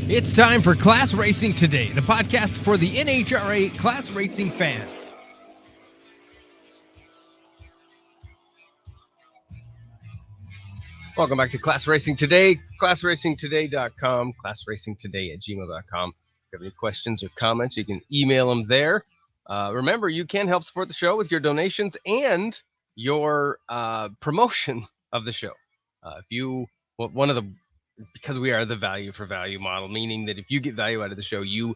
It's time for Class Racing Today, the podcast for the NHRA class racing fan. Welcome back to Class Racing Today, classracingtoday.com, classracingtoday@gmail.com. If you have any questions or comments, you can email them there. Remember, you can help support the show with your donations and your promotion of the show. If you, one of the, because we are the value for value model, meaning that if you get value out of the show, you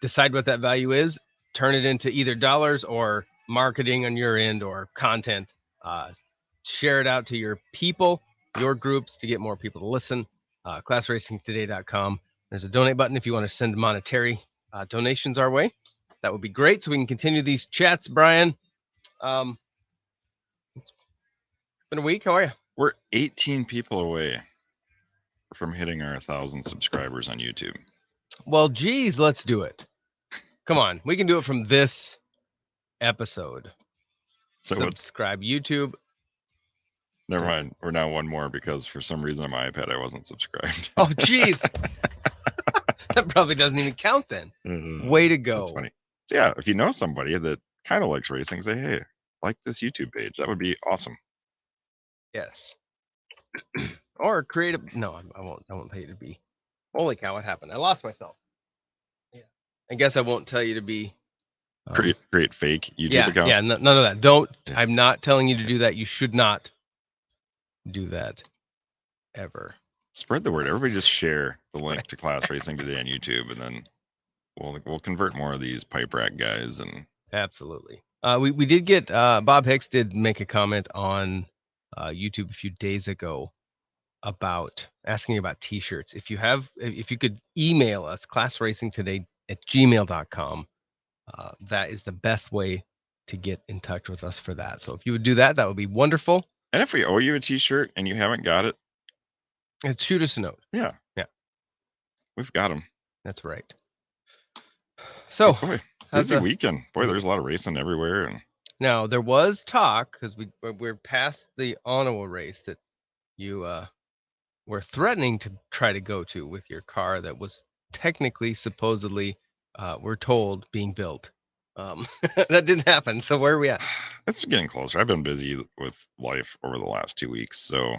decide what that value is, turn it into either dollars or marketing on your end or content. Share it out to your people, your groups, to get more people to listen. Classracingtoday.com. There's a donate button if you want to send monetary donations our way. That would be great, so we can continue these chats. Brian, it's been a week. How are you? We're 18 people away from hitting our 1,000 subscribers on YouTube. Well, geez, let's do it. Come on, we can do it from this episode. So subscribe YouTube. Never mind. We're now one more because for some reason on my iPad I wasn't subscribed. Oh, geez. That probably doesn't even count then. Way to go. That's funny. So yeah, if you know somebody that kind of likes racing, say, hey, like this YouTube page. That would be awesome. Yes. Or create a... No, I won't tell you to be... Holy cow, what happened? I lost myself. Yeah. I guess I won't tell you to be... Create fake YouTube accounts? Yeah, none of that. Don't... Yeah. I'm not telling you to do that. You should not do that ever. Spread the word. Everybody just share the link to Class Racing Today on YouTube, and then we'll convert more of these pipe rack guys. And absolutely. We did get Bob Hicks did make a comment on YouTube a few days ago about asking about t-shirts. If you could email us classracingtoday@gmail.com, that is the best way to get in touch with us for that. So if you would do that, that would be wonderful. And if we owe you a t-shirt and you haven't got it, shoot us a note. Yeah. We've got them. That's right. So, boy, busy weekend. Boy, there's a lot of racing everywhere. And now there was talk, because we're past the Ottawa race that you were threatening to try to go to with your car that was technically, supposedly, we're told, being built. That didn't happen. So where are we at? It's getting closer. I've been busy with life over the last 2 weeks, so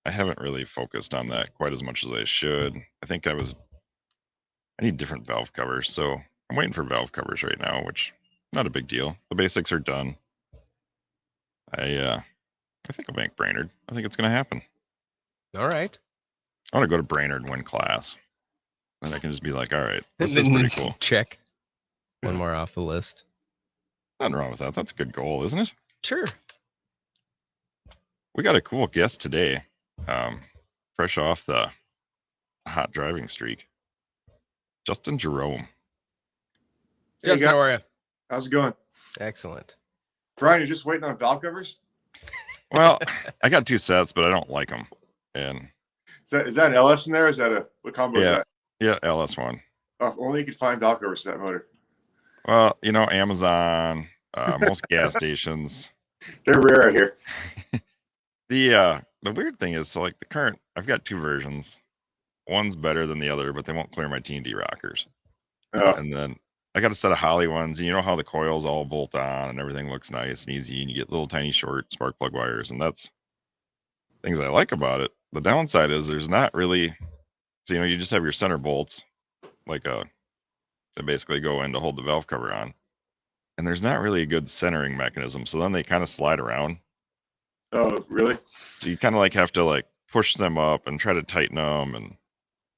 I haven't really focused on that quite as much as I should. I think I need different valve covers, so I'm waiting for valve covers right now, which not a big deal. The basics are done. I think I'll make Brainerd. I think it's going to happen. All right. I want to go to Brainerd and win class. Then I can just be like, all right, this is pretty cool. Check. One more off the list. Nothing wrong with that. That's a good goal, isn't it? Sure. We got a cool guest today. Fresh off the hot driving streak. Justin Jerome. Hey, Justin, how are you? How's it going? Excellent. Brian, you're just waiting on valve covers? Well, I got 2 sets, but I don't like them. And is that an LS in there? Is that what combo is that? Yeah, LS1. Oh, only you could find valve covers for that motor. Well, Amazon, most gas stations. They're rare out here. The weird thing is, so like the current, I've got 2 versions. One's better than the other, but they won't clear my T&D rockers. Oh. And then I got a set of Holly ones, and you know how the coils all bolt on and everything looks nice and easy, and you get little tiny short spark plug wires, and that's things I like about it. The downside is there's not really, so you just have your center bolts, that basically go in to hold the valve cover on, and there's not really a good centering mechanism, so then they kind of slide around. Oh, really? So you kind of have to push them up and try to tighten them. And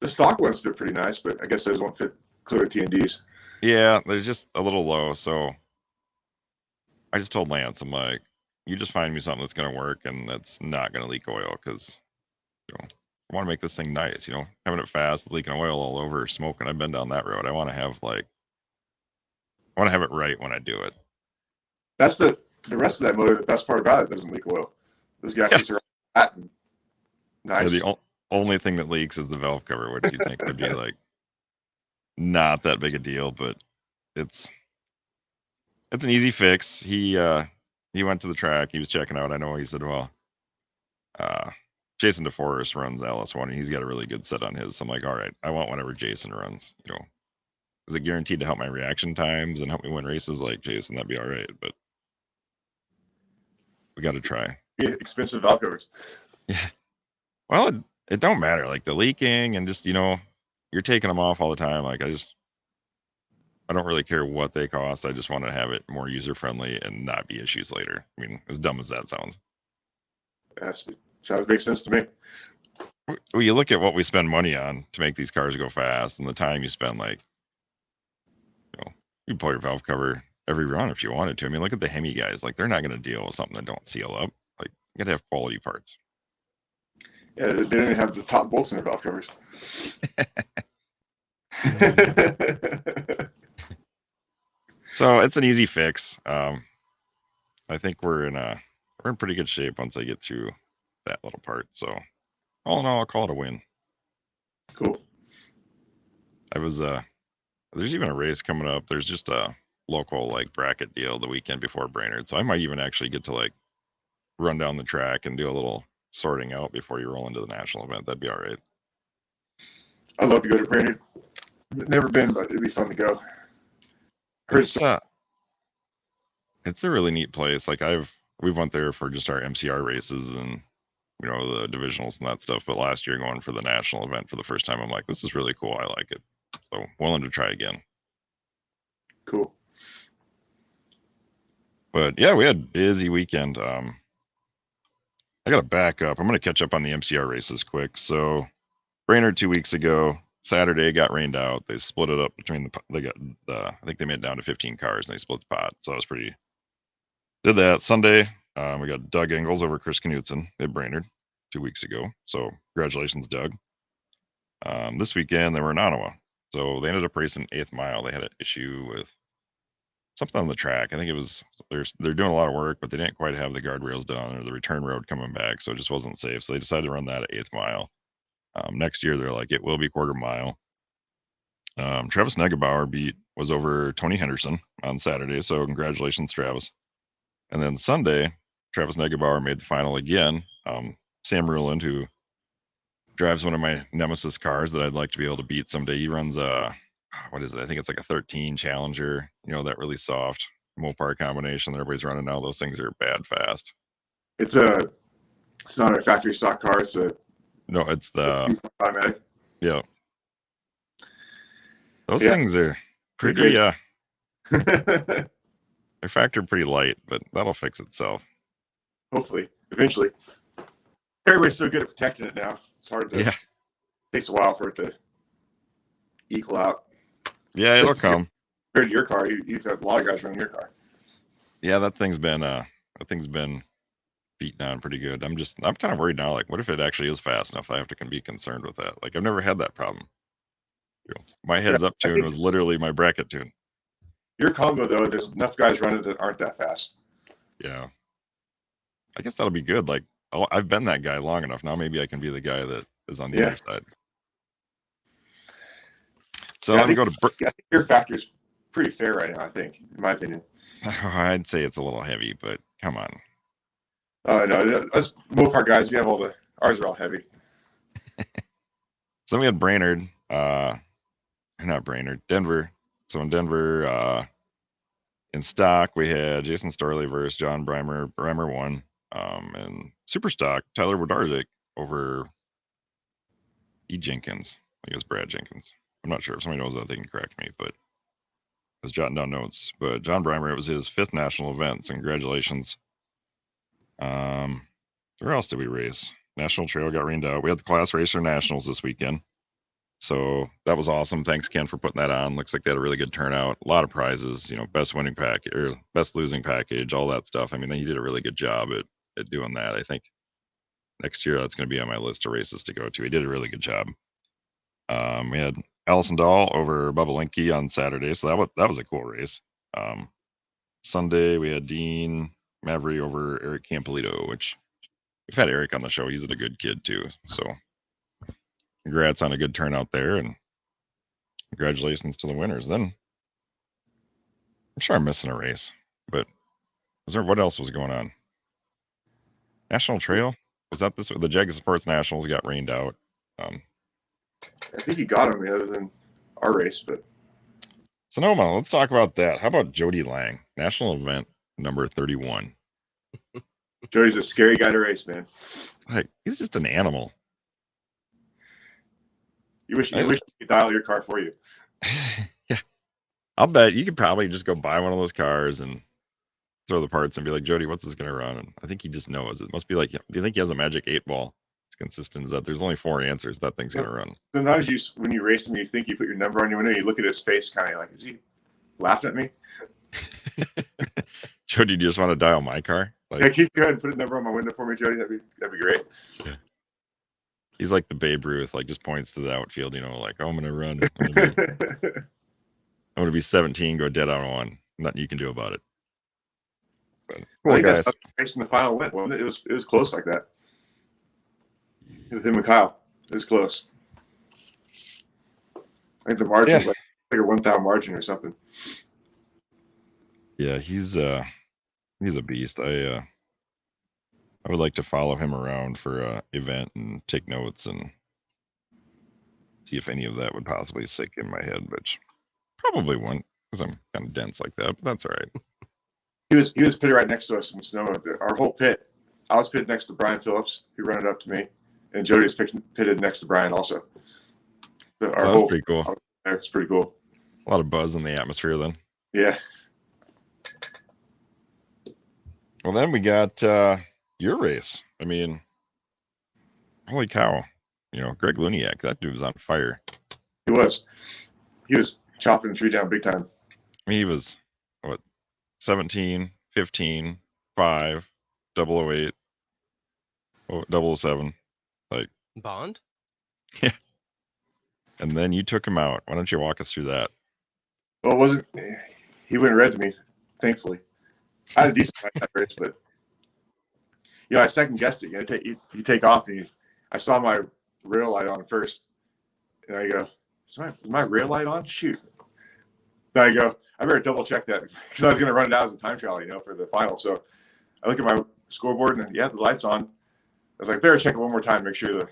the stock ones are pretty nice, but I guess those won't fit clear T&Ds. Yeah, they're just a little low. So I just told Lance, I'm like, you just find me something that's going to work and that's not going to leak oil, because I want to make this thing nice. Having it fast, leaking oil all over, smoking. I've been down that road. I want to have I want to have it right when I do it. That's the rest of that motor. The best part about it doesn't leak oil. Those gaskets are flat and nice. Yeah, the only thing that leaks is the valve cover, which you think would be not that big a deal, but it's an easy fix. He went to the track. He was checking out. I know he said, well, Jason DeForest runs LS1, and he's got a really good set on his. So I'm like, all right, I want whatever Jason runs. You know, is it guaranteed to help my reaction times and help me win races like Jason? That'd be all right, but we got to try. Yeah, expensive valve covers. Yeah. Well, it don't matter. Like the leaking and just, you know, you're taking them off all the time. Like I don't really care what they cost. I just want to have it more user friendly and not be issues later. I mean, as dumb as that sounds. That sounds makes sense to me. Well, you look at what we spend money on to make these cars go fast, and the time you spend. Like, you know, you pull your valve cover every run if you wanted to. I mean, look at the Hemi guys. Like, they're not going to deal with something that don't seal up. Like, you got to have quality parts. Yeah, they didn't even have the top bolts in their valve covers. So it's an easy fix. I think we're in pretty good shape once I get through that little part. So all in all, I'll call it a win. Cool. I was there's even a race coming up. There's just a local like bracket deal the weekend before Brainerd. So I might even actually get to like run down the track and do a little sorting out before you roll into the national event. That'd be all right. I'd love to go to Brainerd. Never been, but it'd be fun to go. It's a really neat place. Like we went there for just our MCR races and, you know, the divisionals and that stuff. But last year going for the national event for the first time, I'm like, this is really cool. I like it. So willing to try again. Cool. But yeah, we had a busy weekend. I got to back up. I'm going to catch up on the MCR races quick. So Brainerd 2 weeks ago, Saturday got rained out. They split it up between I think they made it down to 15 cars and they split the pot. So I was did that. Sunday, we got Doug Engels over Chris Knutson at Brainerd 2 weeks ago. So congratulations, Doug. This weekend they were in Ottawa. So they ended up racing 8th mile. They had an issue with something on the track. I think it was they're doing a lot of work, but they didn't quite have the guardrails done or the return road coming back. So it just wasn't safe. So they decided to run that at 8th mile. Next year, they're like, it will be quarter mile. Travis Negebauer was over Tony Henderson on Saturday. So congratulations, Travis. And then Sunday, Travis Negebauer made the final again. Sam Roland, who drives one of my Nemesis cars that I'd like to be able to beat someday. He runs what is it? I think it's like a 13 Challenger, you know, that really soft Mopar combination that everybody's running now. Those things are bad fast. It's not a factory stock car. It's the automatic. Yeah. Those things are pretty they're factored pretty light, but that'll fix itself. Hopefully, eventually. Everybody's so good at protecting it now. It's hard to. Yeah. It takes a while for it to equal out. Yeah, it'll come. Compared to your car, you've got a lot of guys running your car. Yeah, that thing's been beaten on pretty good. I'm kind of worried now. Like, what if it actually is fast enough? I have to be concerned with that. Like, I've never had that problem. You know, my heads up tune was literally my bracket tune. Your combo though, there's enough guys running that aren't that fast. Yeah, I guess that'll be good. Like, I've been that guy long enough now. Maybe I can be the guy that is on the other side. So I'm going to go to. I think your factor is pretty fair right now. I think, in my opinion. I'd say it's a little heavy, but come on. No, us Mopar guys, we have ours are all heavy. So we had Brainerd, not Brainerd, Denver. So in Denver, in stock, we had Jason Storley versus John Breimer. Breimer won. And super stock, Tyler Wodarczyk over E. Jenkins. I think it was Brad Jenkins. I'm not sure. If somebody knows that, they can correct me, but I was jotting down notes. But John Breimer, it was his 5th national event. So congratulations. Where else did we race? National Trail got rained out. We had the Class Racer Nationals this weekend. So that was awesome. Thanks, Ken, for putting that on. Looks like they had a really good turnout. A lot of prizes, you know, best winning package or best losing package, all that stuff. I mean, he did a really good job at doing that. I think next year that's going to be on my list of races to go to. He did a really good job. We had Allison Dahl over Bubba Linke on Saturday. So that was a cool race. Sunday, we had Dean Mavry over Eric Campolito, which we've had Eric on the show. He's a good kid too. So congrats on a good turnout there, and congratulations to the winners. Then I'm sure I'm missing a race, but what else was going on? National Trail? Was that this? The Jag Sports Nationals got rained out. I think he got him other than our race, but Sonoma, let's talk about that. How about Jody Lang, national event number 31? Jody's a scary guy to race, man. Like, he's just an animal. You wish you could dial your car for you. Yeah. I'll bet you could probably just go buy one of those cars and throw the parts and be like, Jody, what's this going to run? And I think he just knows. It must be like, do you think he has a magic 8-ball? It's consistent as that. There's only 4 answers that thing's going to run. Sometimes when you race him, you think you put your number on your window, you look at his face kind of like, is he laughing at me? Jody, do you just want to dial my car? Like, can you go ahead and put a number on my window for me, Jody? That'd be great. Yeah. He's like the Babe Ruth, like just points to the outfield, like, oh, I'm going to run. I'm going to be 17, go dead on 1. Nothing you can do about it. But, I think that's racing the final went, wasn't it? It was close like that. With him and Kyle. It was close. I think the margin was like a 1,000 margin or something. Yeah, he's a beast. I would like to follow him around for an event and take notes and see if any of that would possibly stick in my head, which probably wouldn't because I'm kind of dense like that, but that's all right. He was pitted right next to us in Sonoma. Our whole pit. I was pitted next to Brian Phillips, who ran it up to me, and Jody was pitted next to Brian also. So our whole pretty cool. It's pretty cool. A lot of buzz in the atmosphere then. Yeah. Well, then we got your race. I mean, holy cow. Greg Luniak, that dude was on fire. He was chopping the tree down big time. I mean, he was, 17, 15, 5, 008, 007. Like Bond? Yeah. And then you took him out. Why don't you walk us through that? Well, he went red to me, thankfully. I had a decent fight that race, but I second guessed it. You take off, and I saw my rail light on first, and I go, "Is my rail light on? Shoot!" Then I go, "I better double check that because I was going to run it out as a time trial, for the final." So I look at my scoreboard, and the light's on. I was like, "Better check it one more time, make sure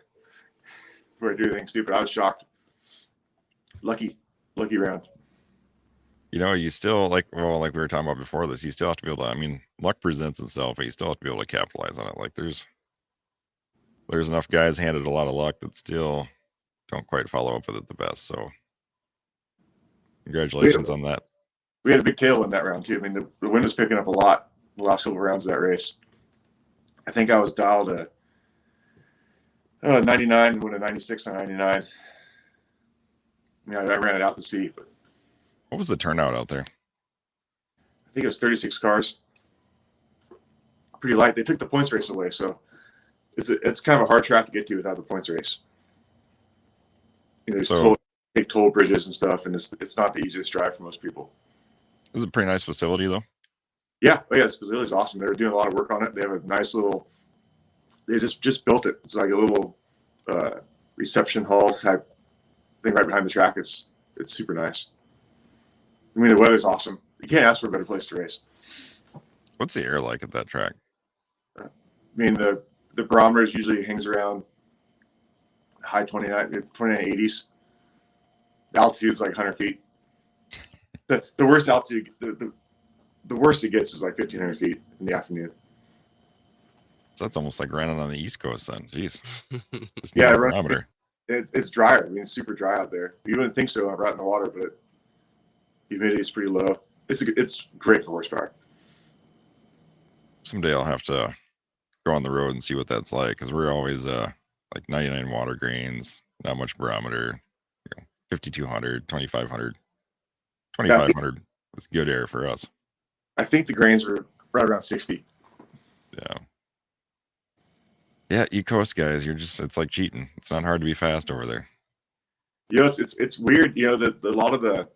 before I do anything stupid." I was shocked. Lucky round. You still like we were talking about before this, you still have to be able to, luck presents itself, but you still have to be able to capitalize on it. Like there's enough guys handed a lot of luck that still don't quite follow up with it the best. So congratulations on that. We had a big tailwind that round too. The wind was picking up a lot the last couple of rounds of that race. I think I was dialed a 99 and went a 96 on 99. I ran it out to sea, but what was the turnout out there? I think it was 36 cars. Pretty light. They took the points race away, so it's kind of a hard track to get to without the points race. Take toll bridges and stuff, and it's not the easiest drive for most people. This is a pretty nice facility, though. Yeah, this facility is awesome. They were doing a lot of work on it. They have a nice little. They just built it. It's like a little reception hall type thing right behind the track. It's super nice. The weather's awesome. You can't ask for a better place to race. What's the air like at that track? The barometer usually hangs around high 2980s. The altitude is like 100 feet. The worst altitude, the worst it gets is like 1,500 feet in the afternoon. So that's almost like running on the East Coast then. Jeez. Barometer. It's drier. It's super dry out there. You wouldn't think so out in the water, but humidity is pretty low. It's great for horsepower. Someday I'll have to go on the road and see what that's like because we're always like 99 water grains, not much barometer, 5,200, 2,500. 2,500 is good air for us. I think the grains were right around 60. Yeah. Yeah, East Coast guys, it's like cheating. It's not hard to be fast over there. It's weird, that a lot of the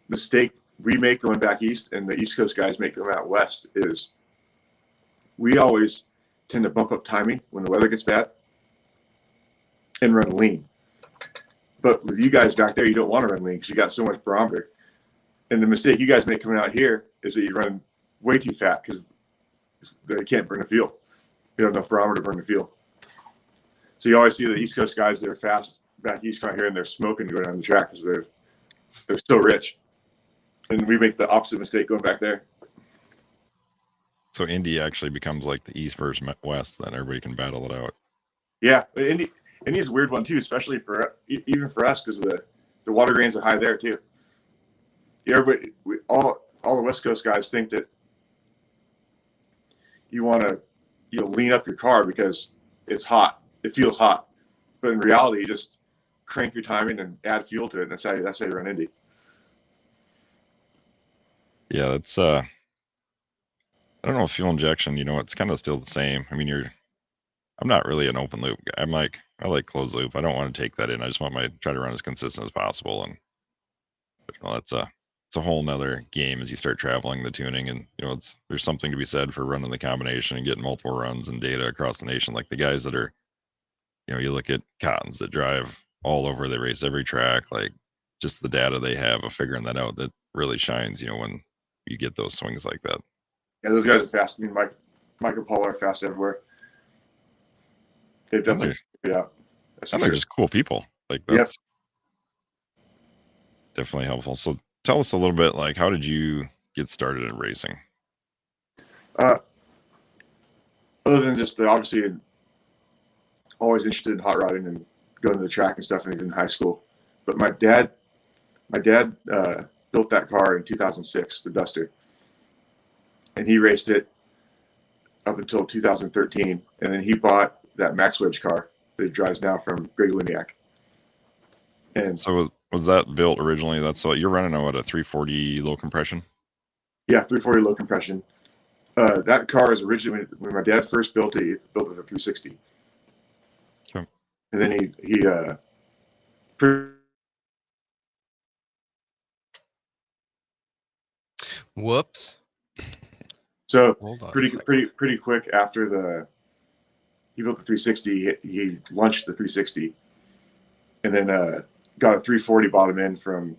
mistake we make going back east and the East Coast guys make going out west is we always tend to bump up timing when the weather gets bad and run lean. But with you guys back there, you don't want to run lean because you got so much barometer. And the mistake you guys make coming out here is that you run way too fat because they can't burn the fuel. You have enough barometer to burn the fuel. So you always see the East Coast guys that are fast back east out here, and they're smoking going down the track because they're so rich. And we make the opposite mistake going back there. So Indy actually becomes like the East versus West, then everybody can battle it out. Yeah, Indy's a weird one too, especially for even for us because the water grains are high there too. Yeah, everybody, all the West Coast guys think that you want to lean up your car because it's hot, it feels hot, but in reality, you just crank your timing and add fuel to it, and that's how you run Indy. Yeah, that's I don't know, fuel injection, it's kind of still the same. I mean, I'm not really an open loop guy. I like closed loop. I don't want to take that in. I just want try to run as consistent as possible. And it's a whole nother game as you start traveling the tuning, and there's something to be said for running the combination and getting multiple runs and data across the nation. Like the guys that are, you look at Cottons that drive all over, they race every track, like just the data they have of figuring that out, that really shines, when you get those swings like that. Yeah, those guys are fast. I mean, Mike and Paul are fast everywhere. They've definitely figured it out. And they're just cool people. Like that's definitely helpful. So tell us a little bit, like, how did you get started in racing? Other than just obviously always interested in hot rodding and going to the track and stuff, and even in high school. But my dad built that car in 2006, the Duster, and he raced it up until 2013, and then he bought that Max Wedge car that he drives now from Greg Liniak. And so was that built originally? That's what you're running on, a 340 low compression? Yeah, 340 low compression. That car is originally, when my dad first built it, he built it with a 360. Okay. And then he Whoops. So Hold on pretty quick after he built the 360, he launched the 360, and then got a 340 bottom end from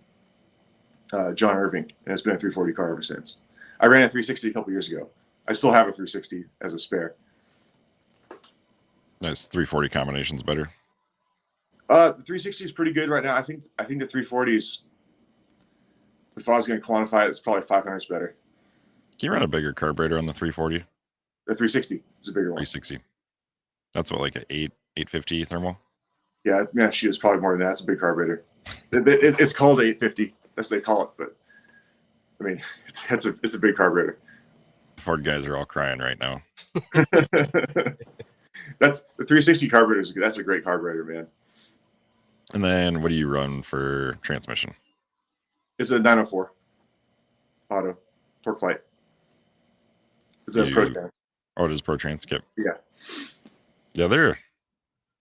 John Irving, and it's been a 340 car ever since. I ran a 360 a couple years ago. I still have a 360 as a spare. Nice. 340 combination's better. The 360 is pretty good right now. I think the 340 is, if I was going to quantify it, it's probably 500 is better. Can you run a bigger carburetor on the 340? The 360 is a bigger one. 360. That's what, like an 850 thermal? Yeah, shoot, it's probably more than that. It's a big carburetor. It's called 850. That's what they call it, but I mean, it's a big carburetor. Ford guys are all crying right now. That's the 360 carburetor. That's a great carburetor, man. And then what do you run for transmission? It's a 904 auto torque flight. It's a Pro Trans. Oh, it is Pro Trans. Yep. Yeah. Yeah,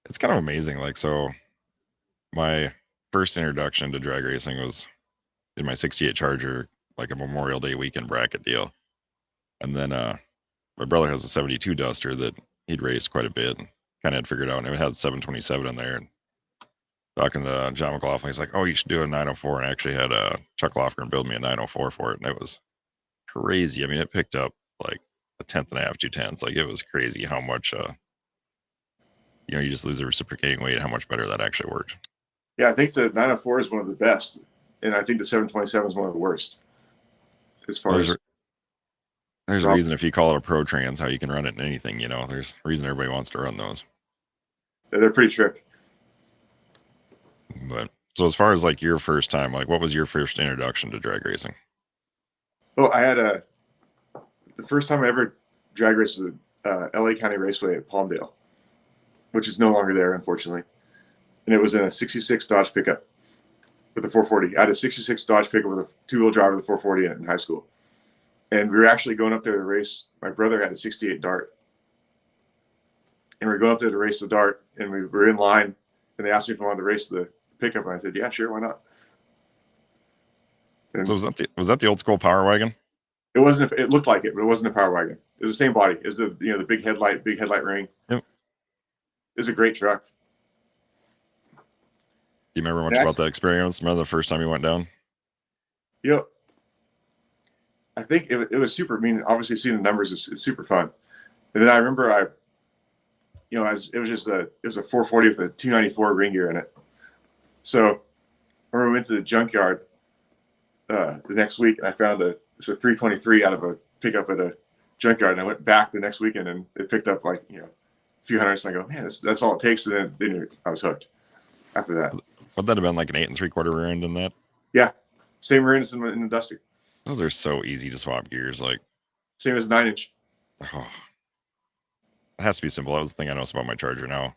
it's kind of amazing. Like, so my first introduction to drag racing was in my 68 Charger, like a Memorial Day weekend bracket deal. And then my brother has a 72 Duster that he'd raced quite a bit and kind of had figured out, and it had 727 in there. And talking to John McLaughlin, he's like, "Oh, you should do a 904," and I actually had Chuck Lofgren build me a 904 for it, and it was crazy. I mean, it picked up like a tenth and a half, 2/10. Like, it was crazy how much you just lose the reciprocating weight, how much better that actually worked. Yeah, I think the 904 is one of the best, and I think the 727 is one of the worst. As far as there's a reason if you call it a Pro Trans, how you can run it in anything. There's a reason everybody wants to run those. They're pretty trick. But so as far as like your first time, like what was your first introduction to drag racing? Well, I had the first time I ever drag raced was at LA County Raceway at Palmdale, which is no longer there, unfortunately. And it was in a 66 Dodge pickup with a 440. I had a 66 Dodge pickup with a two-wheel drive with a 440 in high school. And we were actually going up there to race. My brother had a 68 Dart. And we were going up there to race the Dart, and we were in line, and they asked me if I wanted to race the pickup, and I said, "Yeah, sure, why not?" And so was that the old school Power Wagon? It wasn't. It looked like it, but it wasn't a Power Wagon. It was the same body. It was the big headlight ring. Yep. It's a great truck. Do you remember much about that experience? Remember the first time you went down? I think it was super. I mean, obviously seeing the numbers is super fun. And then I remember you know, it was a 440 with a 294 ring gear in it. So when we went to the junkyard the next week, and I found it's a 323 out of a pickup at a junkyard, and I went back the next weekend, and it picked up like, you know, a few hundreds, and I go, man, that's all it takes, and then I was hooked after that. Would that have been like an 8 3/4 rear end in that? Yeah, same rear end as in the Duster. Those are so easy to swap gears. Like, Same as 9-inch. oh, it has to be simple. That was the thing I noticed about my Charger now.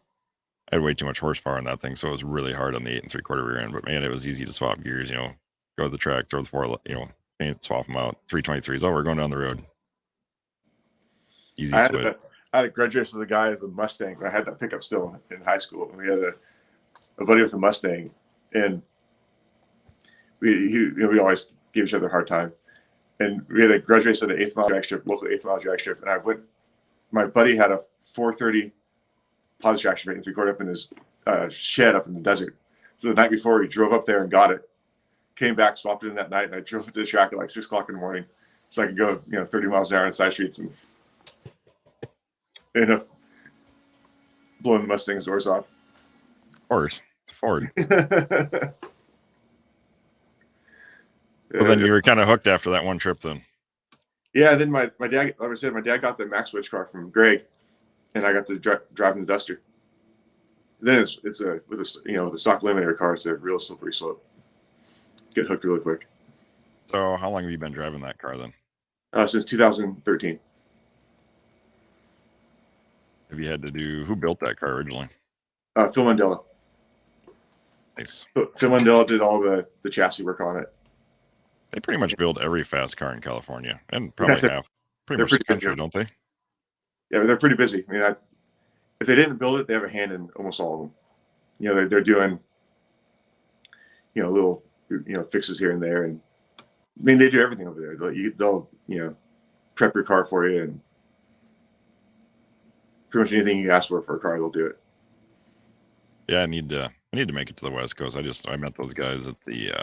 I had way too much horsepower on that thing, so it was really hard on the 8 3/4 rear end. But man, it was easy to swap gears. You know, go to the track, throw the 4, you know, paint, swap them out. 323s. Oh, we're going down the road. Easy switch. I had a grudge race with a guy with a Mustang. I had that pickup still in high school. And we had a buddy with a Mustang, and we always gave each other a hard time. And we had a grudge race at an 8th mile drag strip, local 8th mile drag strip. And my buddy had a 430 positive traction rate, and we got up in his shed up in the desert. So the night before, we drove up there and got it. Came back, swapped it in that night, and I drove to the track at like 6 o'clock in the morning, so I could go, you know, 30 miles an hour on side streets, and ended up blowing the Mustang's doors off. Of course, it's a Ford. Yeah, Well, then you were kind of hooked after that one trip, then. yeah. Then my dad, like I said, my dad got the Max Switch car from Greg, and I got to driving the Duster. Then it's with the stock Eliminator car, it's a real slippery slope. Get hooked really quick. So, how long have you been driving that car then? Since 2013. Have you had to do? Who built that car originally? Phil Mandela. Nice. Phil Mandela did all the chassis work on it. They pretty much build every fast car in California, and probably pretty much the country, don't they? Yeah, they're pretty busy. I mean, if they didn't build it, they have a hand in almost all of them. You know, they're doing, you know, little, you know, fixes here and there, and I mean, they do everything over there. They'll you know, prep your car for you, and pretty much anything you ask for a car, they'll do it. Yeah, I need to make it to the West Coast. I met those guys at the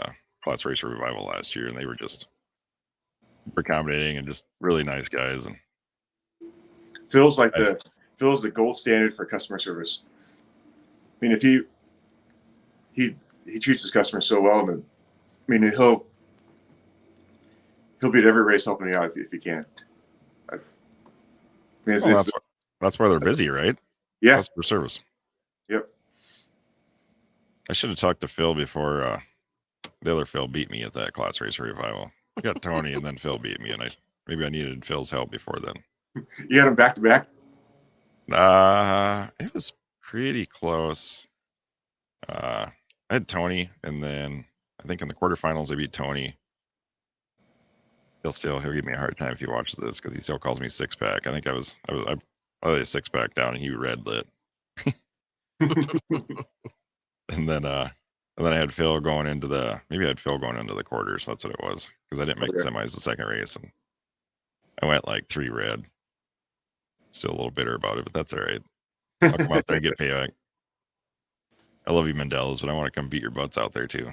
Class Racer Revival last year, and they were just super accommodating and just really nice guys. And Phil's the gold standard for customer service. I mean, if he treats his customers so well, and I mean, he'll be at every race helping you out if he can. I mean, that's why they're busy, right? Yeah. Customer service. Yep. I should have talked to Phil before the other Phil beat me at that Class Racer Revival. I got Tony, and then Phil beat me, and maybe I needed Phil's help before then. You had him back to back? It was pretty close. I had Tony, and then I think in the quarterfinals I beat Tony. He'll give me a hard time if he watches this because he still calls me Six Pack. I think I was a 6-pack down, and he red lit. And then I had Phil going into the quarters. That's what it was, because I didn't make the semis the second race, and I went like 3 red. Still a little bitter about it, but that's all right. I'll come out there and get payback. I love you, Mandelas, but I want to come beat your butts out there too.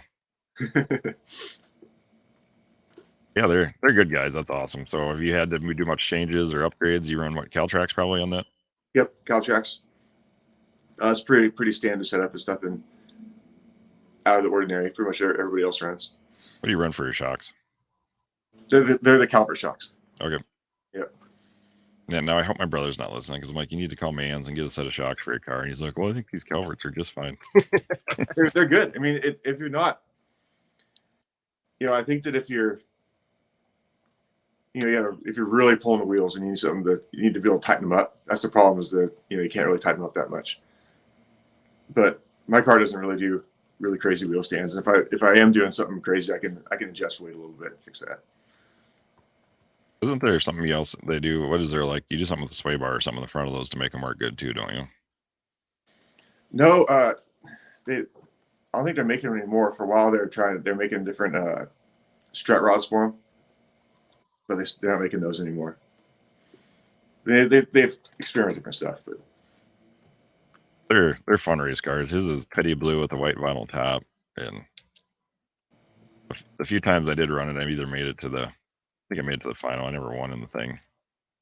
Yeah, they're good guys. That's awesome. So, have you had to do much changes or upgrades? You run what, Caltrax probably on that? Yep, Caltrax. It's pretty standard setup. It's nothing out of the ordinary. Pretty much everybody else runs. What do you run for your shocks? They're the caliper shocks. Okay. Yep. Yeah, now I hope my brother's not listening, because I'm like, you need to call Mans and get a set of shocks for your car. And he's like, well, I think these Calverts are just fine. They're good. I mean, if you're not, you know, I think that if you're, you know, if you're really pulling the wheels and you need something that you need to be able to tighten them up, that's the problem, is that, you know, you can't really tighten them up that much. But my car doesn't really do really crazy wheel stands. And if I am doing something crazy, I can adjust weight a little bit and fix that. Isn't there something else they do? What is there, like, you do something with the sway bar or something in the front of those to make them work good too, don't you? No, I don't think they're making them anymore. For a while, they're making different strut rods for them, but they're not making those anymore. They've experimented different stuff, but they're fun race cars. His is petty blue with a white vinyl top, and the few times I did run it, I either made it to the final. I never won in the thing,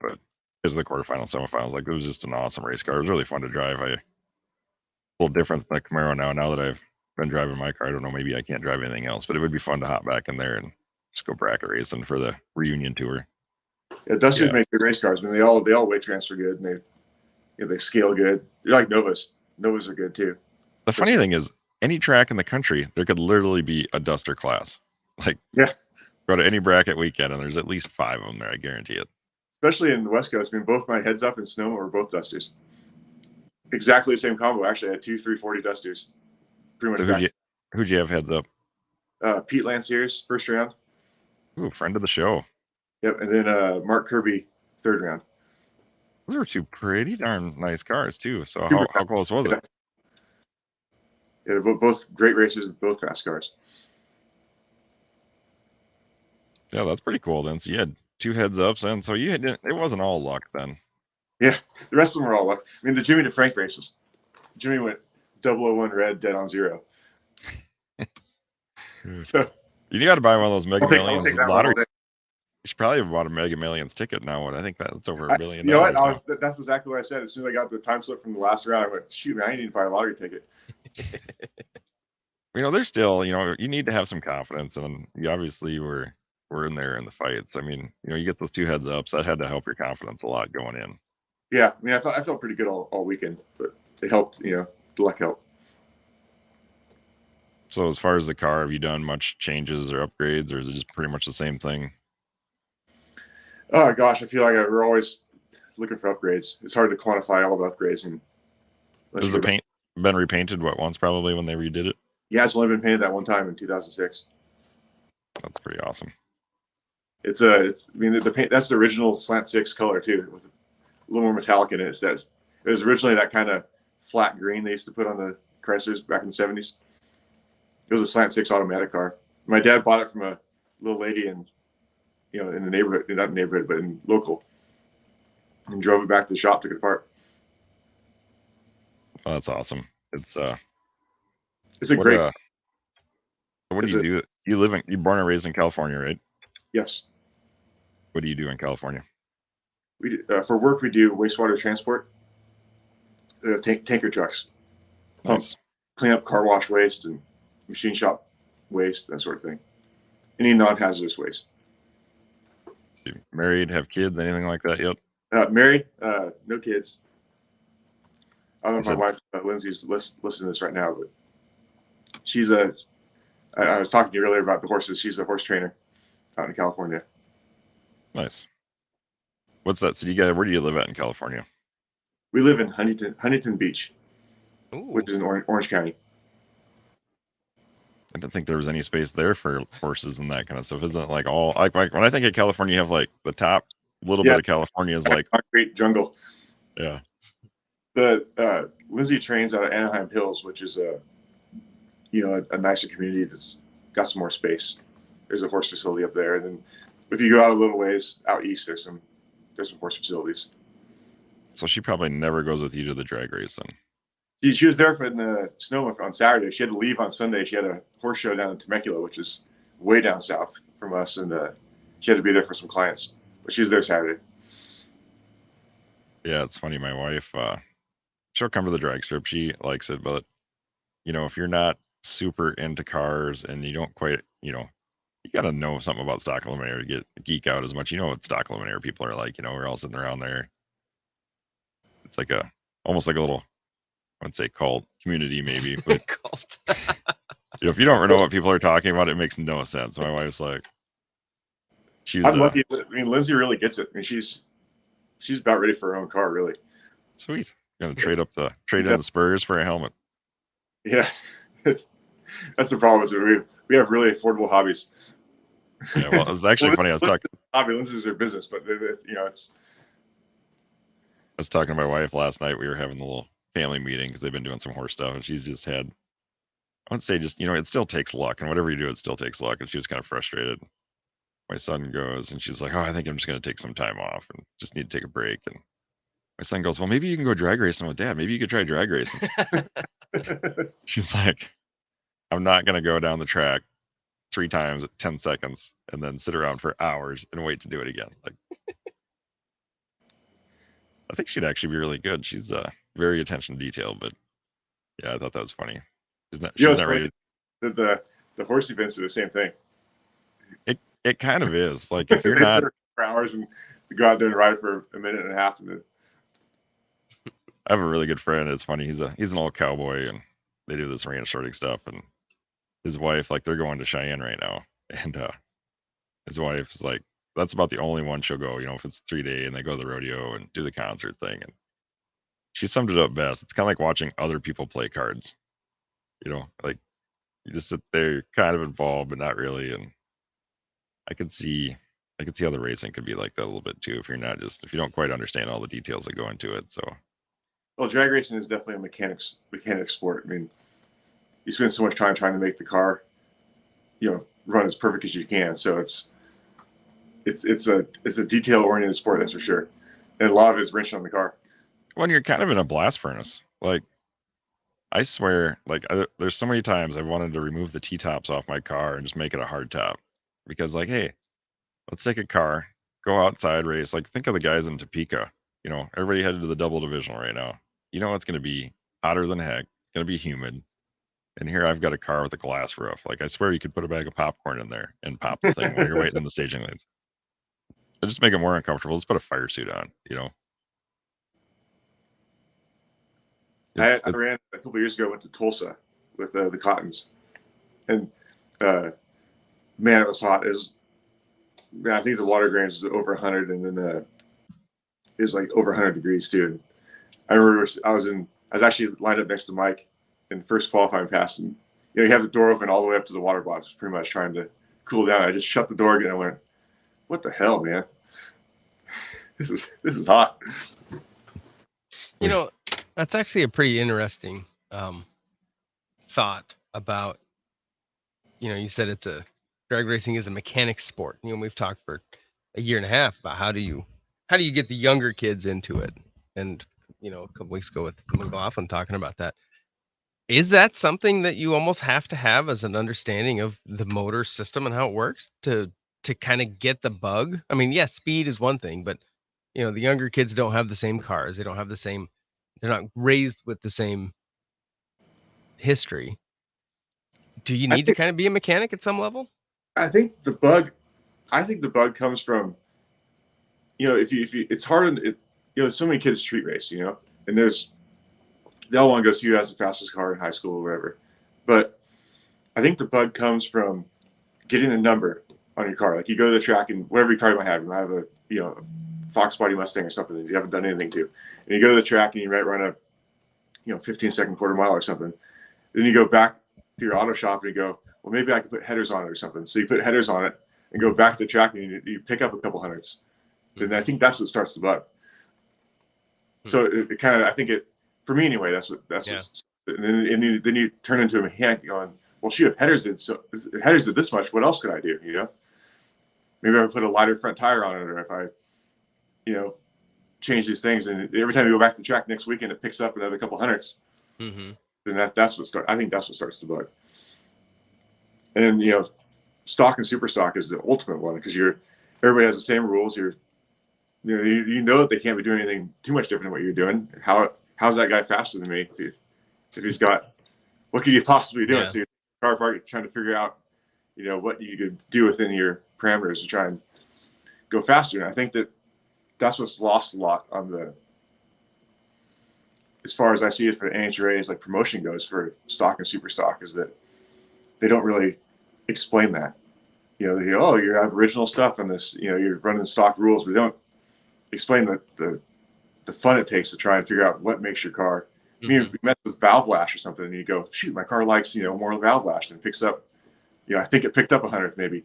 but was the quarterfinals, semifinals. Like, it was just an awesome race car. It was really fun to drive. A little different than the Camaro now. Now that I've been driving my car, I don't know, maybe I can't drive anything else, but it would be fun to hop back in there and just go bracket racing for the reunion tour. Yeah, Dusters make good race cars. I mean, they all weight transfer good, and they scale good. They're like Novas. Novas are good too. The funny thing is, any track in the country, there could literally be a Duster class. Like, yeah, go to any bracket weekend, and there's at least 5 of them there. I guarantee it. Especially in the West Coast. I mean, both my Heads Up and Sonoma were both Dusters. Exactly the same combo. Actually, I had 2 340 Dusters. Pretty much. So who'd you have Heads Up? Pete Lanciers, first round. Ooh, friend of the show. Yep, and then Mark Kirby, third round. Those were 2 pretty darn nice cars too. So how close was it? Yeah, they're both great races, both fast cars. Yeah, that's pretty cool then. So you had 2 Heads Ups, and so it wasn't all luck then. Yeah, the rest of them were all luck. I mean, the Jimmy DeFrank races. Jimmy went 001 red, dead on 0. So you got to buy one of those Mega Millions lottery. You should probably have bought a Mega Millions ticket now. I think that's over $1 billion. You know what? That's exactly what I said. As soon as I got the time slip from the last round, I went, shoot, man, I need to buy a lottery ticket. There's still, you need to have some confidence, and you obviously were in there in the fights. I mean, you get those 2 Heads Ups. That had to help your confidence a lot going in. Yeah, I mean, I felt pretty good all weekend, but it helped. The luck helped. So as far as the car, have you done much changes or upgrades, or is it just pretty much the same thing? Oh gosh, I feel like we're always looking for upgrades. It's hard to quantify all the upgrades. And has the paint been repainted once probably when they redid it? Yeah, it's only been painted that one time in 2006. That's pretty awesome. The paint, that's the original slant 6 color too, with a little more metallic in it. It was originally that kind of flat green they used to put on the Chryslers back in the 70s. It was a slant 6 automatic car. My dad bought it from a little lady in the neighborhood, not neighborhood, but in local, and drove it back to the shop, took it apart. Oh, that's awesome. It's a great. What do you do? You're born and raised in California, right? Yes. What do you do in California? We for work we do wastewater transport, tanker trucks, Nice. Clean up car wash waste and machine shop waste, that sort of thing. Any non-hazardous waste. You married, have kids, anything like that yet? Married, no kids. I don't know if my wife Lindsay's listening to this right now, but she's I was talking to you earlier about the horses. She's a horse trainer out in California. Nice. What's that? So where do you live at in California? We live in Huntington Beach, Ooh. which is in Orange County. I didn't think there was any space there for horses and that kind of stuff. Isn't it like all like when I think of California, you have like the top little bit of California is like concrete jungle. Yeah. The Lindsay trains out of Anaheim Hills, which is a nicer community that's got some more space. There's a horse facility up there, and then if you go out a little ways out east, there's some horse facilities. So she probably never goes with you to the drag race then. She was there for the Sonoma on Saturday. She had to leave on Sunday. She had a horse show down in Temecula, which is way down south from us, and she had to be there for some clients. But she was there Saturday. Yeah, it's funny. My wife, she'll come to the drag strip. She likes it, but if you're not super into cars and you don't quite, you got to know something about stock eliminator to geek out as much. What stock eliminator people are like. We're all sitting around there. It's like almost like a little, I would say cult community maybe, but Cult. if you don't know what people are talking about, it makes no sense. My wife's like, I'm lucky. I mean, Lindsay really gets it. I mean, she's about ready for her own car, really. Sweet. Gonna trade in the spurs for a helmet. Yeah, that's the problem. Is we have really affordable hobbies. Yeah, well, it's actually funny. I was talking. Hobby, Lindsay's their business, but it's. I was talking to my wife last night. We were having a little family meeting because they've been doing some horse stuff, and she's just had. I would say it still takes luck, and whatever you do, it still takes luck. And she was kind of frustrated. My son goes, and she's like, "Oh, I think I'm just gonna take some time off and just need to take a break." And my son goes, "Well, maybe you can go drag racing with Dad. Maybe you could try drag racing." She's like, "I'm not gonna go down the track 3 times at 10 seconds and then sit around for hours and wait to do it again." Like, I think she'd actually be really good. She's very attention to detail, but yeah, I thought that was funny. She's not. You know, She's it's not funny. ready. The horse events are the same thing. It kind of is. Like if They you're sit not, there for hours and go out there and ride for a minute and a half, and then I have a really good friend. It's funny. He's an old cowboy, and they do this ranch shorting stuff. And his wife, like, they're going to Cheyenne right now, and his wife's like, that's about the only one she'll go. You know, if it's 3-day and they go to the rodeo and do the concert thing. And she summed it up best. It's kind of like watching other people play cards. You know, like you just sit there, kind of involved, but not really. And I could see how the racing could be like that a little bit too, if you don't quite understand all the details that go into it. So, well, drag racing is definitely a mechanic sport. I mean, you spend so much time trying to make the car, run as perfect as you can. So it's a detail oriented sport, that's for sure, and a lot of it's wrenching on the car. when you're kind of in a blast furnace, like I swear, like there's so many times I wanted to remove the T-tops off my car and just make it a hard top, because like, hey, let's take a car, go outside, race. Like think of the guys in Topeka. You know, everybody headed to the double divisional right now. You know it's going to be hotter than heck. It's going to be humid. And here I've got a car with a glass roof. Like I swear you could put a bag of popcorn in there and pop the thing while you're waiting in the staging lanes. It'll just make it more uncomfortable. Let's put a fire suit on, you know. I ran a couple of years ago. Went to Tulsa with the Cottons, and man, it was hot. I think the water grams was over 100, and then it was like over 100 degrees too. I remember I was actually lined up next to Mike in the first qualifying pass, and you have the door open all the way up to the water box, pretty much trying to cool down. I just shut the door again and I went, "What the hell, man? This is hot." You know, that's actually a pretty interesting thought about, you said drag racing is a mechanic sport. We've talked for a year and a half about how do you get the younger kids into it. And, a couple weeks ago with McLaughlin talking about that. Is that something that you almost have to have as an understanding of the motor system and how it works to kind of get the bug? I mean, yes, speed is one thing, but the younger kids don't have the same cars. They don't have the same, they're not raised with the same history. Do you need to kind of be a mechanic at some level? I think the bug comes from, if you it's hard. So many kids street race, and they all want to go see who has the fastest car in high school or whatever. But I think the bug comes from getting a number on your car. Like you go to the track and whatever car you might have, a Fox Body Mustang or something that you haven't done anything to, and you go to the track and you might run a 15-second quarter mile or something. Then you go back to your auto shop and you go, well, maybe I could put headers on it or something. So you put headers on it and go back to the track and you pick up a couple hundreds. And I think that's what starts the bug. So it kind of, I think for me anyway, that's what, and then you turn into a mechanic going, well, shoot, if headers did this much, what else could I do? Maybe I would put a lighter front tire on it, or if I, change these things. And every time you go back to the track next weekend, it picks up another couple hundreds. Mm-hmm. Then that's what starts. I think that's what starts the bug. And stock and super stock is the ultimate one, because everybody has the same rules. You know that they can't be doing anything too much different than what you're doing. How's that guy faster than me? If he's got, what could you possibly do? Yeah. So you're car park trying to figure out, what you could do within your parameters to try and go faster. And I think that's what's lost a lot on as far as I see it for the NHRA's like promotion goes for stock and super stock, is that they don't really explain that. They go, oh, you have original stuff on this, you're running stock rules. We don't explain the fun it takes to try and figure out what makes your car. Mm-hmm. I mean, you mess with valve lash or something, and you go, shoot, my car likes more valve lash, and it picks up. I think it picked up 100th maybe.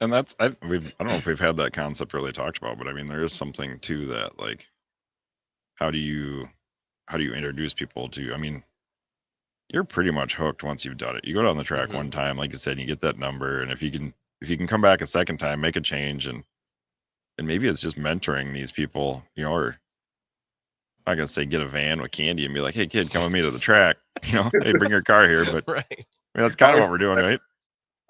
And that's I don't know if we've had that concept really talked about, but I mean there is something to that. Like, how do you introduce people to? I mean, you're pretty much hooked once you've done it. You go down the track Mm-hmm. one time, like you said, and you get that number, and if you can come back a second time, make a change, and maybe it's just mentoring these people, or I'm not gonna say get a van with candy and be like, hey kid, come with me to the track, hey, bring your car here, but right. I mean, that's kind of what we're doing, right?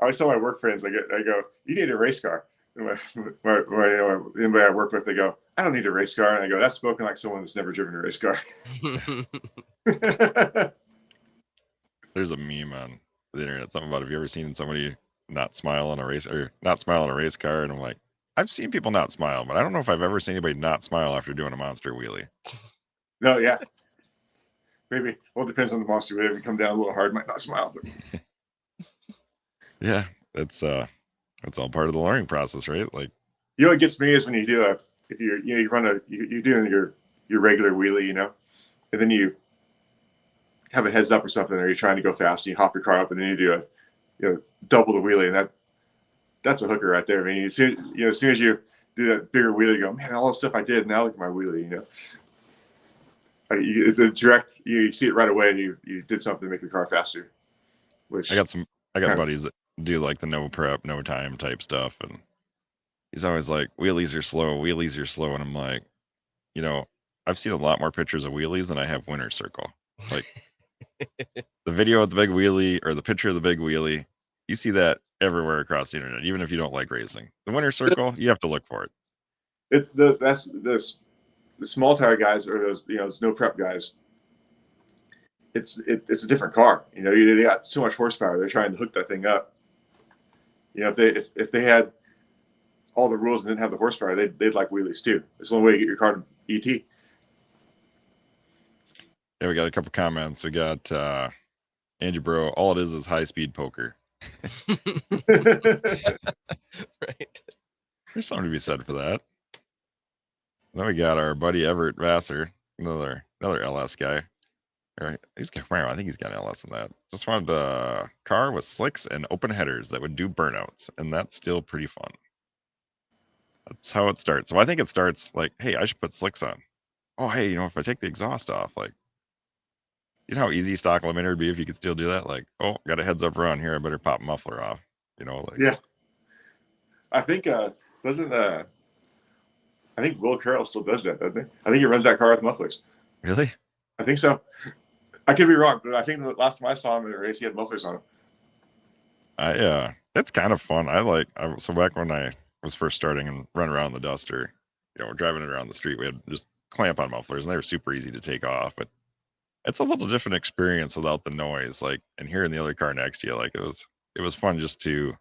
I always tell my work friends, I go, you need a race car. Anybody I work with, they go, I don't need a race car. And I go, that's spoken like someone that's never driven a race car. There's a meme on the internet, something about, have you ever seen somebody not smile on a race or not smile on a race car? And I'm like, I've seen people not smile, but I don't know if I've ever seen anybody not smile after doing a monster wheelie. No, yeah. Maybe. Well, it depends on the monster. If you come down a little hard, might not smile. But... Yeah, that's all part of the learning process, right? Like, you know what gets me is when you do you're doing your regular wheelie, and then you have a heads up or something, or you're trying to go fast, and you hop your car up, and then you do double the wheelie, and that's a hooker right there. I mean, as soon as you do that bigger wheelie, you go, man, all the stuff I did, now look at my wheelie, It's a direct, you see it right away, and you did something to make your car faster. Which I got buddies that do like the no prep, no time type stuff, and he's always like, wheelies are slow, and I'm like, I've seen a lot more pictures of wheelies than I have winner's circle. Like the video of the big wheelie or the picture of the big wheelie, you see that everywhere across the internet, even if you don't like racing. The winner's circle, you have to look for it. That's the small tire guys, or those no prep guys. It's a different car. They got so much horsepower. They're trying to hook that thing up. If they had all the rules and didn't have the horsepower, they'd like wheelies too. It's the only way to get your car to ET. Yeah, we got a couple comments. We got Andrew Bro. All it is high speed poker. Right. There's something to be said for that. Then we got our buddy Everett Vassar, another LS guy. I think he's got LS in that. Just wanted a car with slicks and open headers that would do burnouts, and that's still pretty fun. That's how it starts. So I think it starts like, hey, I should put slicks on. Oh, hey, if I take the exhaust off, like, you know how easy stock Eliminator would be if you could still do that? Like, oh, got a heads up run here, I better pop muffler off. Yeah. I think I think Will Carroll still does that, doesn't he? I think he runs that car with mufflers. Really? I think so. I could be wrong, but I think the last time I saw him in a race, he had mufflers on him. It's kind of fun. So back when I was first starting and run around the Duster, we're driving it around the street, we had just clamp on mufflers, and they were super easy to take off, but it's a little different experience without the noise, like, and hearing the other car next to you, like, it was fun just to